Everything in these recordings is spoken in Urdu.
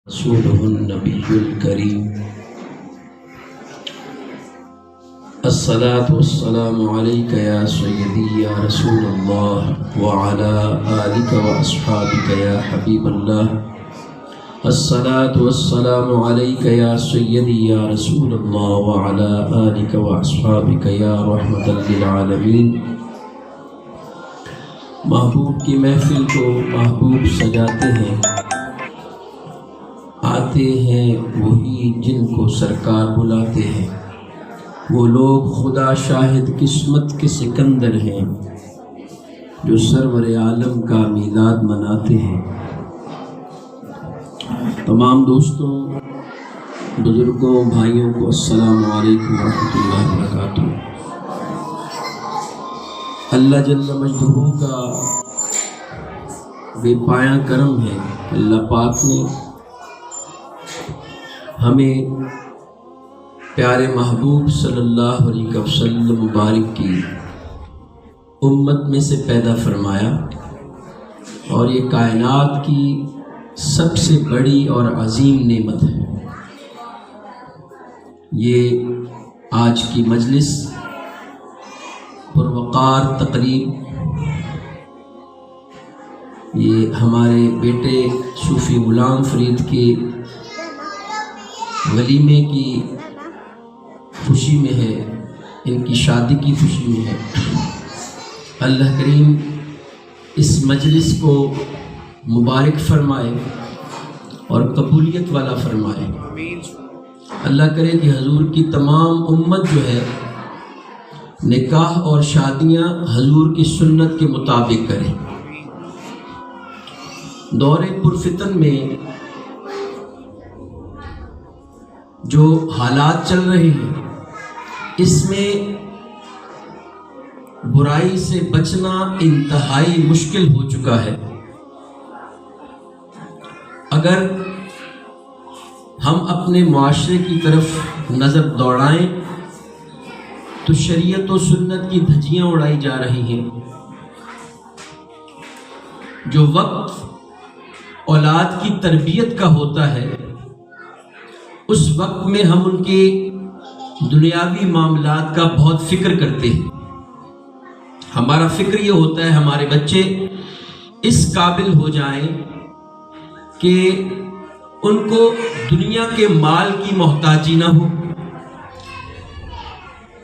رسوله النبي الكريم الصلاة والسلام عليك يا سيدي يا رسول الله وعلى آلك وأصحابك يا حبيب الله الصلاة والسلام عليك يا سيدي يا رسول الله وعلى آلك وأصحابك يا رحمة للعالمين۔ محبوب کی محفل کو محبوب سجاتے ہیں، آتے ہیں وہی جن کو سرکار بلاتے ہیں، وہ لوگ خدا شاہد قسمت کے سکندر ہیں جو سرور عالم کا میلاد مناتے ہیں۔ تمام دوستوں، بزرگوں، بھائیوں کو السلام علیکم ورحمۃ اللہ وبرکاتہ۔ اللہ جل مجدہ کا بے پایاں کرم ہے، اللہ پاک نے ہمیں پیارے محبوب صلی اللہ علیہ وسلم مبارک کی امت میں سے پیدا فرمایا، اور یہ کائنات کی سب سے بڑی اور عظیم نعمت ہے۔ یہ آج کی مجلس پروقار تقریب، یہ ہمارے بیٹے صوفی غلام فرید کے ولیمے کی خوشی میں ہے، ان کی شادی کی خوشی میں ہے۔ اللہ کریم اس مجلس کو مبارک فرمائے اور قبولیت والا فرمائے۔ اللہ کرے کہ حضور کی تمام امت جو ہے نکاح اور شادیاں حضور کی سنت کے مطابق کرے۔ دور پرفتن میں جو حالات چل رہے ہیں، اس میں برائی سے بچنا انتہائی مشکل ہو چکا ہے۔ اگر ہم اپنے معاشرے کی طرف نظر دوڑائیں تو شریعت و سنت کی دھجیاں اڑائی جا رہی ہیں۔ جو وقت اولاد کی تربیت کا ہوتا ہے، اس وقت میں ہم ان کے دنیاوی معاملات کا بہت فکر کرتے ہیں۔ ہمارا فکر یہ ہوتا ہے ہمارے بچے اس قابل ہو جائیں کہ ان کو دنیا کے مال کی محتاجی نہ ہو۔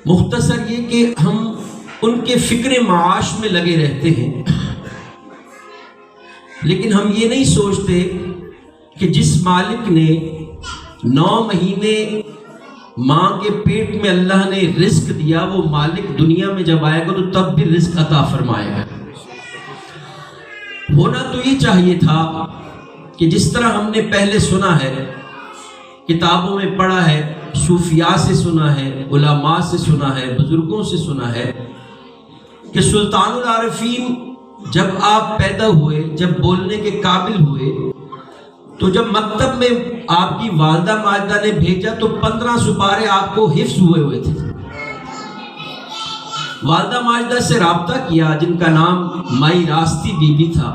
مختصر یہ کہ ہم ان کے فکر معاش میں لگے رہتے ہیں، لیکن ہم یہ نہیں سوچتے کہ جس مالک نے 9 مہینے ماں کے پیٹ میں اللہ نے رزق دیا، وہ مالک دنیا میں جب آئے گا تو تب بھی رزق عطا فرمائے گا۔ ہونا تو یہ چاہیے تھا کہ جس طرح ہم نے پہلے سنا ہے، کتابوں میں پڑھا ہے، صوفیاء سے سنا ہے، علماء سے سنا ہے، بزرگوں سے سنا ہے کہ سلطان العارفین جب آپ پیدا ہوئے، جب بولنے کے قابل ہوئے، تو جب مکتب میں آپ کی والدہ ماجدہ نے بھیجا تو 15 سپارے آپ کو حفظ ہوئے تھے۔ والدہ ماجدہ سے رابطہ کیا، جن کا نام مائی راستی بی بی تھا۔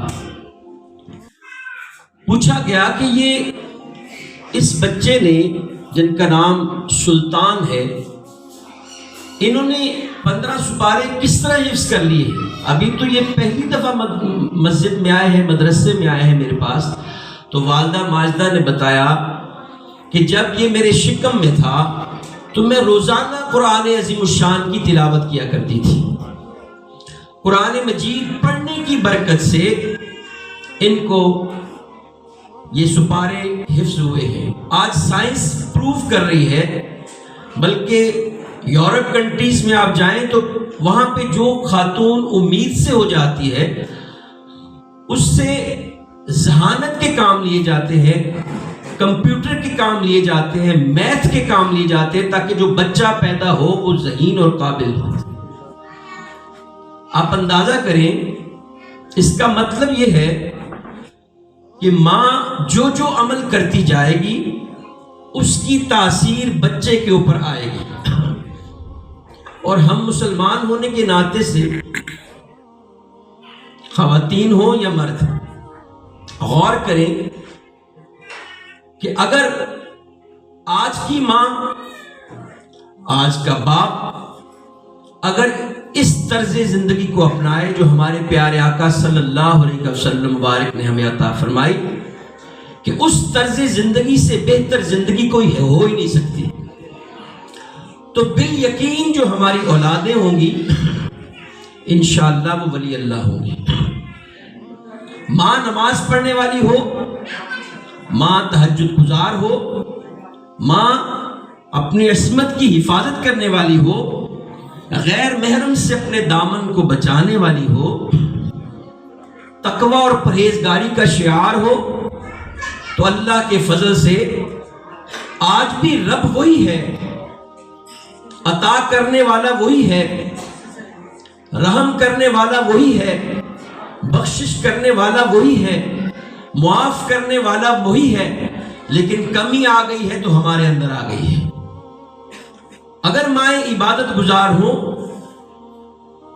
پوچھا گیا کہ یہ اس بچے نے جن کا نام سلطان ہے، انہوں نے 15 سپارے کس طرح حفظ کر لیے ہیں؟ ابھی تو یہ پہلی دفعہ مسجد میں آئے ہیں، مدرسے میں آئے ہیں میرے پاس۔ تو والدہ ماجدہ نے بتایا کہ جب یہ میرے شکم میں تھا تو میں روزانہ قرآن عظیم الشان کی تلاوت کیا کرتی تھی۔ قرآن مجید پڑھنے کی برکت سے ان کو یہ سپارے حفظ ہوئے ہیں۔ آج سائنس پروف کر رہی ہے، بلکہ یورپ کنٹریز میں آپ جائیں تو وہاں پہ جو خاتون امید سے ہو جاتی ہے، اس سے ذہانت کے کام لیے جاتے ہیں، کمپیوٹر کے کام لیے جاتے ہیں، میتھ کے کام لیے جاتے ہیں، تاکہ جو بچہ پیدا ہو وہ ذہین اور قابل ہو۔ آپ اندازہ کریں، اس کا مطلب یہ ہے کہ ماں جو جو عمل کرتی جائے گی اس کی تاثیر بچے کے اوپر آئے گی۔ اور ہم مسلمان ہونے کے ناطے سے خواتین ہوں یا مرد، غور کریں کہ اگر آج کی ماں، آج کا باپ اگر اس طرز زندگی کو اپنائے جو ہمارے پیارے آقا صلی اللہ علیہ وسلم مبارک نے ہمیں عطا فرمائی، کہ اس طرز زندگی سے بہتر زندگی کوئی ہو ہی نہیں سکتی، تو بالیقین جو ہماری اولادیں ہوں گی انشاءاللہ وہ ولی اللہ ہوں گی۔ ماں نماز پڑھنے والی ہو، ماں تہجد گزار ہو، ماں اپنی عصمت کی حفاظت کرنے والی ہو، غیر محرم سے اپنے دامن کو بچانے والی ہو، تقوی اور پرہیزگاری کا شعار ہو، تو اللہ کے فضل سے آج بھی رب وہی ہے، عطا کرنے والا وہی ہے، رحم کرنے والا وہی ہے، بخشش کرنے والا وہی ہے، معاف کرنے والا وہی ہے، لیکن کمی آ گئی ہے تو ہمارے اندر آ گئی ہے۔ اگر مائیں عبادت گزار ہوں،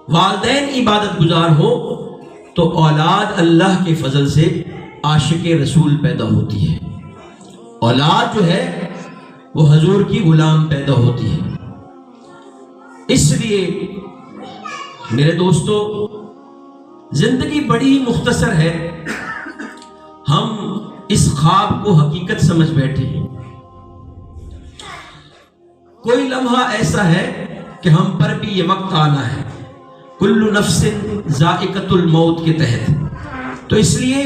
والدین عبادت گزار ہوں، تو اولاد اللہ کے فضل سے عاشق رسول پیدا ہوتی ہے، اولاد جو ہے وہ حضور کی غلام پیدا ہوتی ہے۔ اس لیے میرے دوستو، زندگی بڑی ہی مختصر ہے، ہم اس خواب کو حقیقت سمجھ بیٹھے ہیں۔ کوئی لمحہ ایسا ہے کہ ہم پر بھی یہ وقت آنا ہے، کل نفس ذائقۃ الموت کے تحت۔ تو اس لیے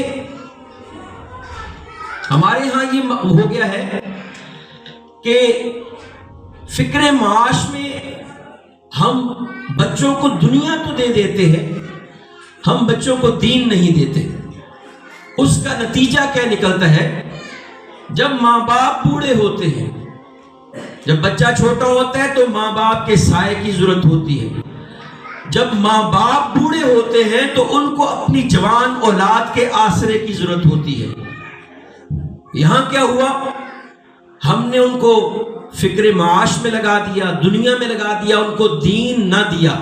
ہمارے ہاں یہ ہو گیا ہے کہ فکر معاش میں ہم بچوں کو دنیا تو دے دیتے ہیں، ہم بچوں کو دین نہیں دیتے۔ اس کا نتیجہ کیا نکلتا ہے؟ جب ماں باپ بوڑھے ہوتے ہیں، جب بچہ چھوٹا ہوتا ہے تو ماں باپ کے سائے کی ضرورت ہوتی ہے، جب ماں باپ بوڑھے ہوتے ہیں تو ان کو اپنی جوان اولاد کے آسرے کی ضرورت ہوتی ہے۔ یہاں کیا ہوا؟ ہم نے ان کو فکر معاش میں لگا دیا، دنیا میں لگا دیا، ان کو دین نہ دیا۔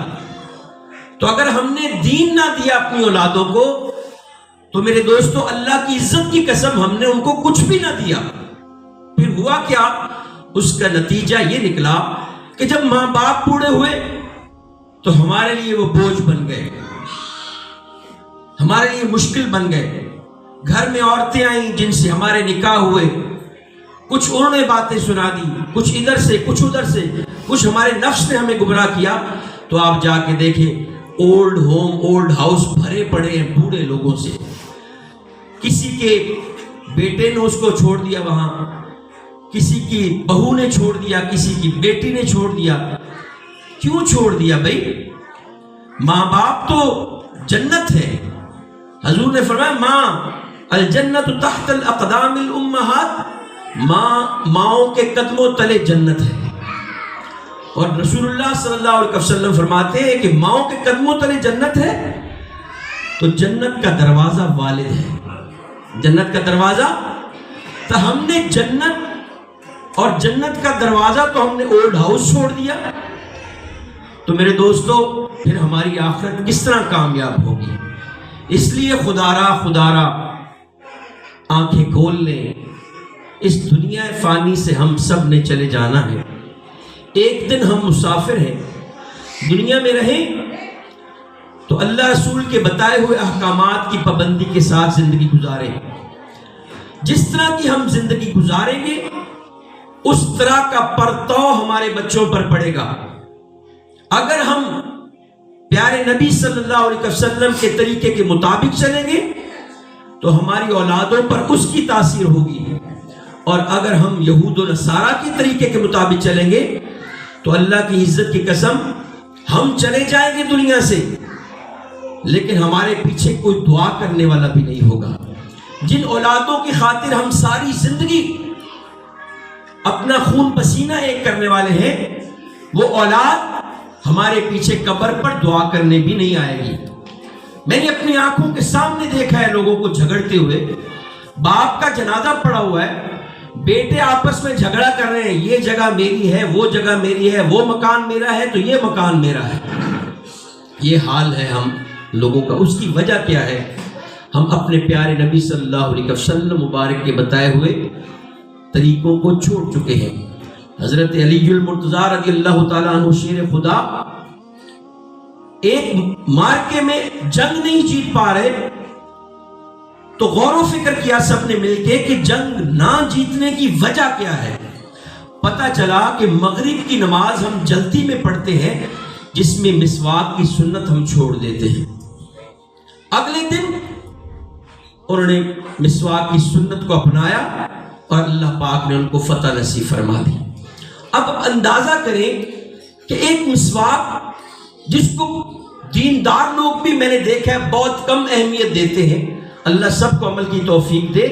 تو اگر ہم نے دین نہ دیا اپنی اولادوں کو، تو میرے دوستو اللہ کی عزت کی قسم ہم نے ان کو کچھ بھی نہ دیا۔ پھر ہوا کیا؟ اس کا نتیجہ یہ نکلا کہ جب ماں باپ بوڑھے ہوئے تو ہمارے لیے وہ بوجھ بن گئے، ہمارے لیے مشکل بن گئے۔ گھر میں عورتیں آئیں جن سے ہمارے نکاح ہوئے، کچھ انہوں نے باتیں سنا دی، کچھ ادھر سے کچھ ادھر سے، کچھ ہمارے نفس نے ہمیں گمراہ کیا۔ تو آپ جا کے دیکھیں اولڈ ہوم، اولڈ ہاؤس بھرے پڑے ہیں بوڑھے لوگوں سے۔ کسی کے بیٹے نے اس کو چھوڑ دیا وہاں، کسی کی بہو نے چھوڑ دیا، کسی کی بیٹی نے چھوڑ دیا۔ کیوں چھوڑ دیا بھائی؟ ماں باپ تو جنت ہے، حضور نے فرمایا ماں الجنت تحت الاقدام الامہات، ماؤں کے قدموں تلے جنت ہے۔ اور رسول اللہ صلی اللہ علیہ وسلم فرماتے ہیں کہ ماؤں کے قدموں تلے جنت ہے، تو جنت کا دروازہ والد ہے، جنت کا دروازہ۔ تو ہم نے جنت اور جنت کا دروازہ تو ہم نے اولڈ ہاؤس چھوڑ دیا، تو میرے دوستو پھر ہماری آخرت کس طرح کامیاب ہوگی؟ اس لیے خدارا آنکھیں کھول لیں، اس دنیا فانی سے ہم سب نے چلے جانا ہے۔ ایک دن ہم مسافر ہیں، دنیا میں رہیں تو اللہ رسول کے بتائے ہوئے احکامات کی پابندی کے ساتھ زندگی گزاریں۔ جس طرح کی ہم زندگی گزاریں گے اس طرح کا پرتو ہمارے بچوں پر پڑے گا۔ اگر ہم پیارے نبی صلی اللہ علیہ وسلم کے طریقے کے مطابق چلیں گے تو ہماری اولادوں پر اس کی تاثیر ہوگی، اور اگر ہم یہود و نصارہ کے طریقے کے مطابق چلیں گے تو اللہ کی عزت کی قسم ہم چلے جائیں گے دنیا سے، لیکن ہمارے پیچھے کوئی دعا کرنے والا بھی نہیں ہوگا۔ جن اولادوں کی خاطر ہم ساری زندگی اپنا خون پسینہ ایک کرنے والے ہیں، وہ اولاد ہمارے پیچھے قبر پر دعا کرنے بھی نہیں آئے گی۔ میں نے اپنی آنکھوں کے سامنے دیکھا ہے لوگوں کو جھگڑتے ہوئے، باپ کا جنازہ پڑا ہوا ہے، بیٹے آپس میں جھگڑا کر رہے ہیں، یہ جگہ میری ہے، وہ جگہ میری ہے، وہ مکان میرا ہے تو یہ مکان میرا ہے۔ یہ حال ہے ہم لوگوں کا۔ اس کی وجہ کیا ہے؟ ہم اپنے پیارے نبی صلی اللہ علیہ وسلم مبارک کے بتائے ہوئے طریقوں کو چھوڑ چکے ہیں۔ حضرت علی المرتضیٰ رضی اللہ تعالیٰ عنہ شیر خدا ایک مارکے میں جنگ نہیں جیت پا رہے تو غور و فکر کیا سب نے مل کے کہ جنگ نہ جیتنے کی وجہ کیا ہے۔ پتہ چلا کہ مغرب کی نماز ہم جلدی میں پڑھتے ہیں جس میں مسواک کی سنت ہم چھوڑ دیتے ہیں۔ اگلے دن انہوں نے مسواک کی سنت کو اپنایا اور اللہ پاک نے ان کو فتح نصیب فرما دی۔ اب اندازہ کریں کہ ایک مسواک جس کو دیندار لوگ بھی میں نے دیکھا ہے بہت کم اہمیت دیتے ہیں، اللہ سب کو عمل کی توفیق دے۔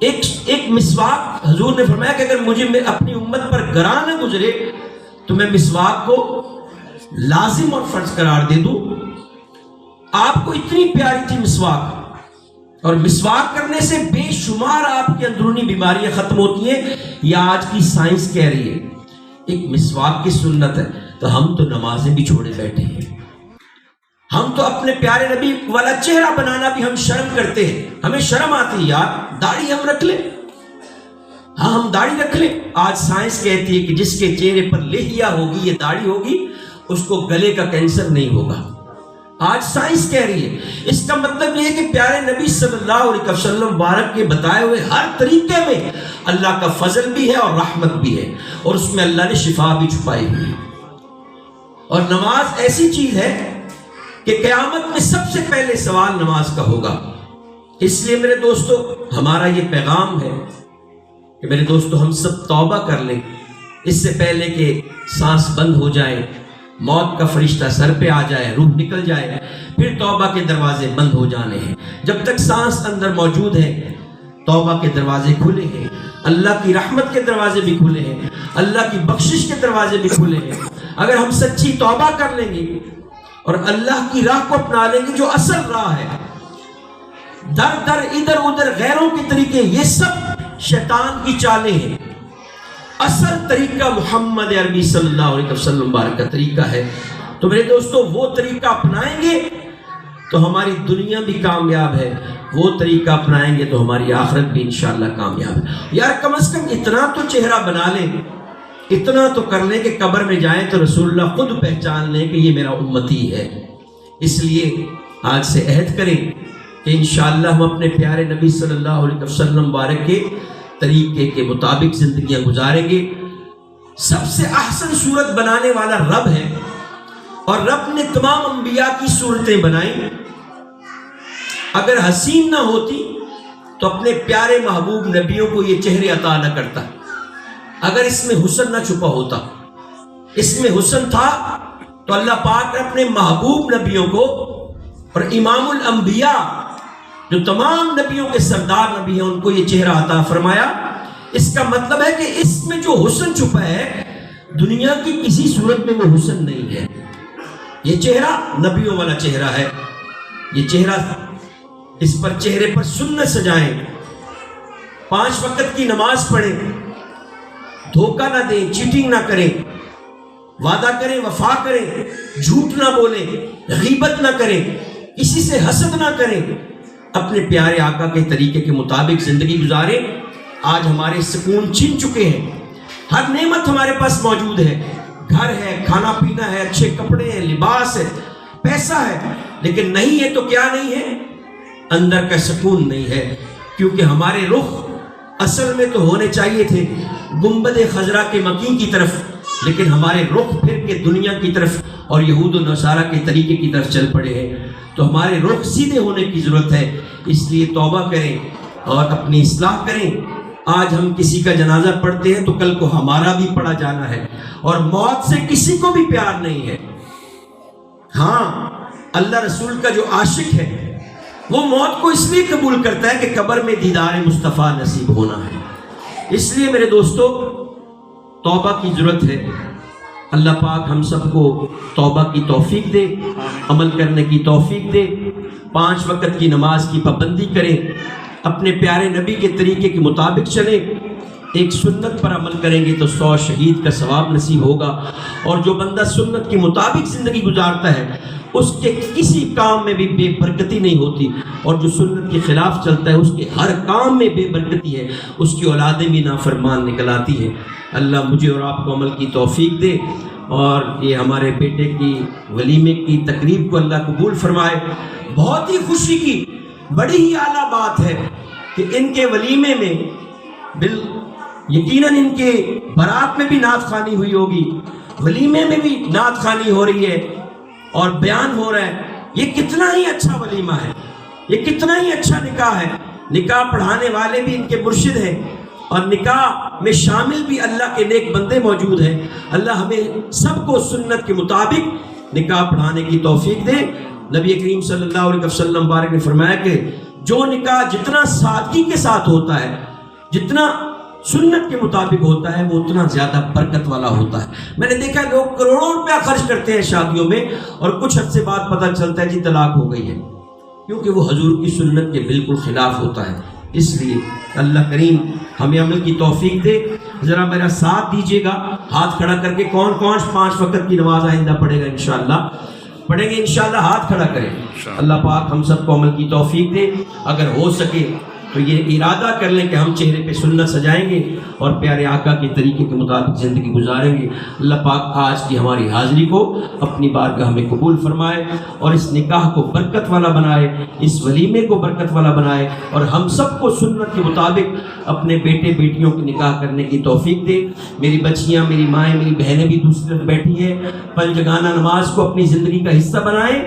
ایک مسواک حضور نے فرمایا کہ اگر مجھے اپنی امت پر گراں نہ گزرے تو میں مسواک کو لازم اور فرض قرار دے دوں۔ آپ کو اتنی پیاری تھی مسواک، اور مسواک کرنے سے بے شمار آپ کی اندرونی بیماریاں ختم ہوتی ہیں، یہ آج کی سائنس کہہ رہی ہے۔ ایک مسواک کی سنت ہے، تو ہم تو نمازیں بھی چھوڑے بیٹھے ہیں۔ ہم تو اپنے پیارے نبی والا چہرہ بنانا بھی ہم شرم کرتے ہیں، ہمیں شرم آتی ہے یار داڑھی ہم رکھ لیں، ہاں ہم داڑھی رکھ لیں۔ آج سائنس کہتی ہے کہ جس کے چہرے پر لحیہ ہوگی، یہ داڑھی ہوگی، اس کو گلے کا کینسر نہیں ہوگا۔ آج سائنس کہہ رہی ہے۔ اس کا مطلب یہ ہے کہ پیارے نبی صلی اللہ علیہ وسلم مبارک کے بتائے ہوئے ہر طریقے میں اللہ کا فضل بھی ہے اور رحمت بھی ہے، اور اس میں اللہ نے شفا بھی چھپائی ہوئی ہے۔ اور نماز ایسی چیز ہے کہ قیامت میں سب سے پہلے سوال نماز کا ہوگا۔ اس لیے میرے دوستو ہمارا یہ پیغام ہے کہ میرے دوستو ہم سب توبہ کر لیں اس سے پہلے کہ سانس بند ہو جائے، موت کا فرشتہ سر پہ آ جائے، روح نکل جائے، پھر توبہ کے دروازے بند ہو جانے ہیں۔ جب تک سانس اندر موجود ہے توبہ کے دروازے کھلے ہیں، اللہ کی رحمت کے دروازے بھی کھلے ہیں، اللہ کی بخشش کے دروازے بھی کھلے ہیں۔ اگر ہم سچی توبہ کر لیں گے اور اللہ کی راہ کو اپنا لیں گے جو اصل راہ ہے، در در ادھر ادھر غیروں کے طریقے یہ سب شیطان کی چالیں ہیں، اصل طریقہ محمد عربی صلی اللہ علیہ وسلم مبارک کا طریقہ ہے۔ تو میرے دوستو وہ طریقہ اپنائیں گے تو ہماری دنیا بھی کامیاب ہے، وہ طریقہ اپنائیں گے تو ہماری آخرت بھی انشاءاللہ کامیاب ہے۔ یار کم از کم اتنا تو چہرہ بنا لیں، اتنا تو کر لیں کہ قبر میں جائیں تو رسول اللہ خود پہچان لیں کہ یہ میرا امتی ہے۔ اس لیے آج سے عہد کریں کہ انشاءاللہ ہم اپنے پیارے نبی صلی اللہ علیہ وسلم مبارک کے طریقے کے مطابق زندگیاں گزاریں گے۔ سب سے احسن صورت بنانے والا رب ہے، اور رب نے تمام انبیاء کی صورتیں بنائیں۔ اگر حسین نہ ہوتی تو اپنے پیارے محبوب نبیوں کو یہ چہرے عطا نہ کرتا۔ اگر اس میں حسن نہ چھپا ہوتا، اس میں حسن تھا تو اللہ پاک نے اپنے محبوب نبیوں کو اور امام الانبیاء جو تمام نبیوں کے سردار نبی ہیں ان کو یہ چہرہ عطا فرمایا۔ اس کا مطلب ہے کہ اس میں جو حسن چھپا ہے دنیا کی کسی صورت میں وہ حسن نہیں ہے۔ یہ چہرہ نبیوں والا چہرہ ہے، یہ چہرہ اس پر چہرے پر سنت سجائیں، 5 وقت کی نماز پڑھیں، دھوکہ نہ دیں، چیٹنگ نہ کریں، وعدہ کریں وفا کریں، جھوٹ نہ بولیں، غیبت نہ کریں، کسی سے حسد نہ کریں، اپنے پیارے آقا کے طریقے کے مطابق زندگی گزاریں۔ آج ہمارے سکون چھن چکے ہیں، ہر نعمت ہمارے پاس موجود ہے، گھر ہے، کھانا پینا ہے، اچھے کپڑے ہیں، لباس ہے، پیسہ ہے، لیکن نہیں ہے تو کیا نہیں ہے؟ اندر کا سکون نہیں ہے، کیونکہ ہمارے رخ اصل میں تو ہونے چاہیے تھے گنبد خضرا کے مکی کی طرف، لیکن ہمارے رخ پھر کے دنیا کی طرف اور یہود و نصارہ کے طریقے کی طرف چل پڑے ہیں۔ تو ہمارے رخ سیدھے ہونے کی ضرورت ہے، اس لیے توبہ کریں اور اپنی اصلاح کریں۔ آج ہم کسی کا جنازہ پڑھتے ہیں تو کل کو ہمارا بھی پڑھا جانا ہے، اور موت سے کسی کو بھی پیار نہیں ہے۔ ہاں اللہ رسول کا جو عاشق ہے وہ موت کو اس لیے قبول کرتا ہے کہ قبر میں دیدار مصطفیٰ نصیب ہونا ہے۔ اس لیے میرے دوستو توبہ کی ضرورت ہے۔ اللہ پاک ہم سب کو توبہ کی توفیق دے، عمل کرنے کی توفیق دے، 5 وقت کی نماز کی پابندی کریں، اپنے پیارے نبی کے طریقے کے مطابق چلیں۔ ایک سنت پر عمل کریں گے تو 100 شہید کا ثواب نصیب ہوگا، اور جو بندہ سنت کے مطابق زندگی گزارتا ہے اس کے کسی کام میں بھی بے برکتی نہیں ہوتی۔ اور جو سنت کے خلاف چلتا ہے اس کے ہر کام میں بے برکتی ہے، اس کی اولادیں بھی نافرمان نکل آتی ہے۔ اللہ مجھے اور آپ کو عمل کی توفیق دے، اور یہ ہمارے بیٹے کی ولیمے کی تقریب کو اللہ قبول فرمائے۔ بہت ہی خوشی کی بڑی ہی اعلیٰ بات ہے کہ ان کے ولیمے میں یقیناً ان کے بارات میں بھی نعت خوانی ہوئی ہوگی، ولیمے میں بھی نعت خوانی ہو رہی ہے اور بیان ہو رہا ہے۔ یہ کتنا ہی اچھا ولیمہ ہے، یہ کتنا ہی اچھا نکاح ہے۔ نکاح پڑھانے والے بھی ان کے مرشد ہیں، اور نکاح میں شامل بھی اللہ کے نیک بندے موجود ہیں۔ اللہ ہمیں سب کو سنت کے مطابق نکاح پڑھانے کی توفیق دے۔ نبی کریم صلی اللہ علیہ وسلم بارک نے فرمایا کہ جو نکاح جتنا سادگی کے ساتھ ہوتا ہے، جتنا سنت کے مطابق ہوتا ہے، وہ اتنا زیادہ برکت والا ہوتا ہے۔ میں نے دیکھا لوگ کروڑوں روپیہ خرچ کرتے ہیں شادیوں میں، اور کچھ عرصے بعد پتہ چلتا ہے جی طلاق ہو گئی ہے، کیونکہ وہ حضور کی سنت کے بالکل خلاف ہوتا ہے۔ اس لیے اللہ کریم ہمیں عمل کی توفیق دے۔ ذرا میرا ساتھ دیجیے گا، ہاتھ کھڑا کر کے کون کون 5 وقت کی نماز آئندہ پڑھے گا؟ انشاءاللہ پڑھیں گے، انشاءاللہ ہاتھ کھڑا کریں۔ اللہ پاک ہم سب کو عمل کی توفیق دے۔ اگر ہو سکے تو یہ ارادہ کر لیں کہ ہم چہرے پہ سنت سجائیں گے اور پیارے آقا کے طریقے کے مطابق زندگی گزاریں گے۔ اللہ پاک آج کی ہماری حاضری کو اپنی بارگاہ میں قبول فرمائے، اور اس نکاح کو برکت والا بنائے، اس ولیمے کو برکت والا بنائے، اور ہم سب کو سنت کے مطابق اپنے بیٹے بیٹیوں کی نکاح کرنے کی توفیق دے۔ میری بچیاں، میری مائیں، میری بہنیں بھی دوسری طرف بیٹھی ہیں، پنجگانہ نماز کو اپنی زندگی کا حصہ بنائیں،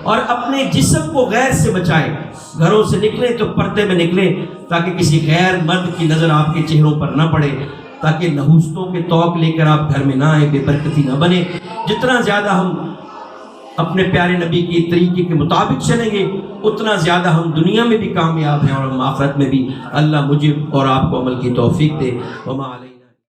اور اپنے جسم کو غیر سے بچائیں۔ گھروں سے نکلیں تو پردے میں نکلیں، تاکہ کسی غیر مرد کی نظر آپ کے چہروں پر نہ پڑے، تاکہ نحوستوں کے توق لے کر آپ گھر میں نہ آئیں، بے برکتی نہ بنے۔ جتنا زیادہ ہم اپنے پیارے نبی کے طریقے کے مطابق چلیں گے، اتنا زیادہ ہم دنیا میں بھی کامیاب ہیں اور ہم آخرت میں بھی۔ اللہ مجھے اور آپ کو عمل کی توفیق دے۔ وما علینا۔